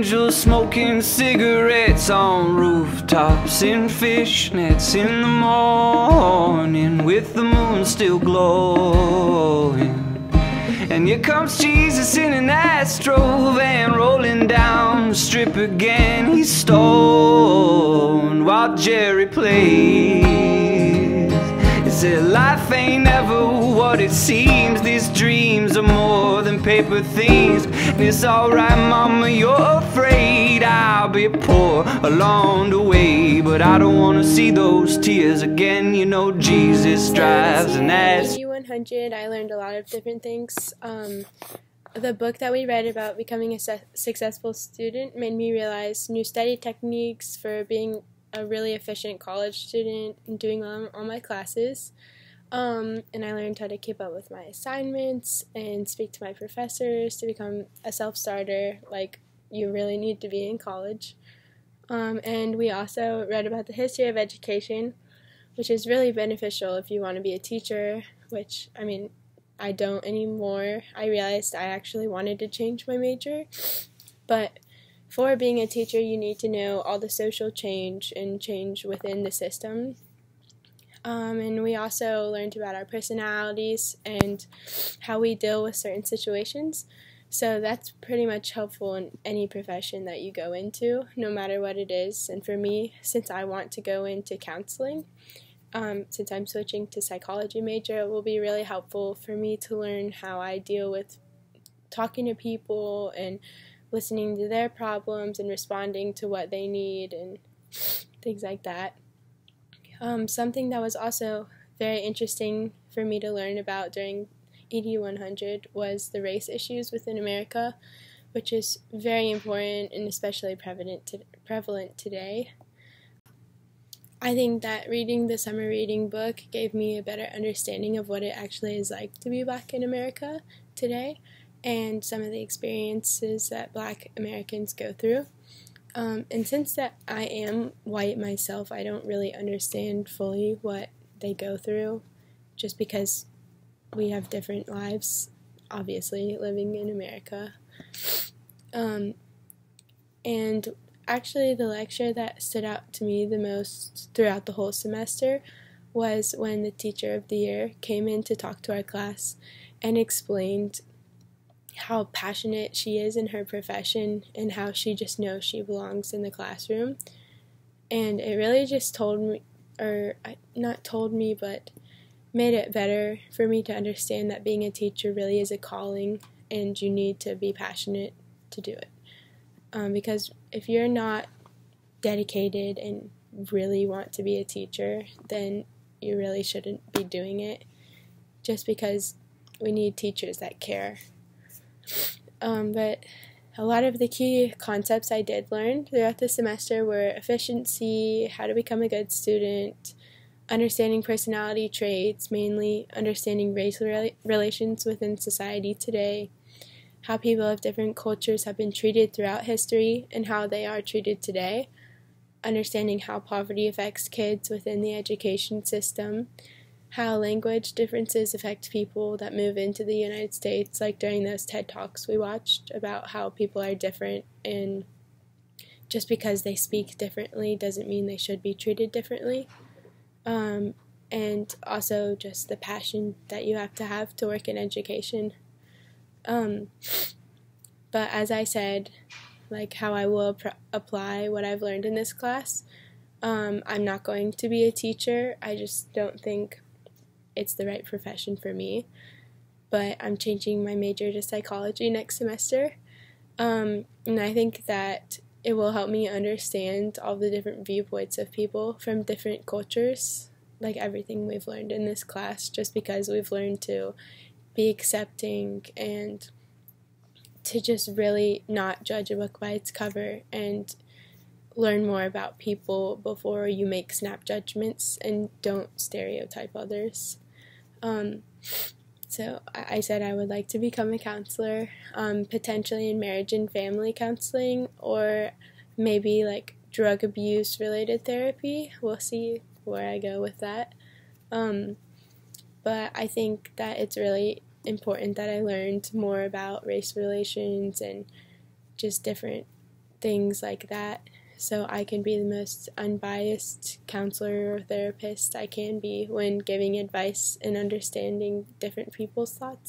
angels smoking cigarettes on rooftops in fishnets in the morning with the moon still glowing. And here comes Jesus in an Astro van rolling down the strip again. He's stoned while Jerry plays. He said life ain't ever what it seems. These dreams are more than paper things. And it's alright mama, you're afraid I'll be poor along the way, but I don't wanna see those tears again. You know Jesus drives an Astro. 100, I learned a lot of different things. The book that we read about becoming a successful student made me realize new study techniques for being a really efficient college student and doing well in all my classes. And I learned how to keep up with my assignments and speak to my professors to become a self-starter like you really need to be in college. And we also read about the history of education, which is really beneficial if you want to be a teacher, which, I mean, I don't anymore. I realized I actually wanted to change my major, but for being a teacher, you need to know all the social change and change within the system. And we also learned about our personalities and how we deal with certain situations. So that's pretty much helpful in any profession that you go into, no matter what it is. And for me, since I want to go into counseling, since I'm switching to psychology major, it will be really helpful for me to learn how I deal with talking to people and listening to their problems and responding to what they need and things like that. Something that was also very interesting for me to learn about during ED 100 was the race issues within America, which is very important and especially prevalent today. I think that reading the summer reading book gave me a better understanding of what it actually is like to be Black in America today and some of the experiences that Black Americans go through. And since that I am white myself, I don't really understand fully what they go through just because we have different lives, obviously, living in America. And actually, the lecture that stood out to me the most throughout the whole semester was when the teacher of the year came in to talk to our class and explained how passionate she is in her profession and how she just knows she belongs in the classroom. And it really just told me, or not told me, but made it better for me to understand that being a teacher really is a calling and you need to be passionate to do it. Because if you're not dedicated and really want to be a teacher, then you really shouldn't be doing it, just because we need teachers that care. But a lot of the key concepts I did learn throughout the semester were efficiency, how to become a good student, understanding personality traits, mainly understanding race relations within society today, how people of different cultures have been treated throughout history and how they are treated today, understanding how poverty affects kids within the education system, how language differences affect people that move into the United States, like during those TED Talks we watched about how people are different and just because they speak differently doesn't mean they should be treated differently. And also just the passion that you have to work in education. But as I said, like how I will apply what I've learned in this class, I'm not going to be a teacher. I just don't think it's the right profession for me. But I'm changing my major to psychology next semester. And I think that it will help me understand all the different viewpoints of people from different cultures, like everything we've learned in this class, just because we've learned to be accepting and to just really not judge a book by its cover and learn more about people before you make snap judgments and don't stereotype others. So I said I would like to become a counselor, potentially in marriage and family counseling, or maybe like drug abuse related therapy. We'll see where I go with that. But I think that it's really important that I learned more about race relations and just different things like that, so I can be the most unbiased counselor or therapist I can be when giving advice and understanding different people's thoughts.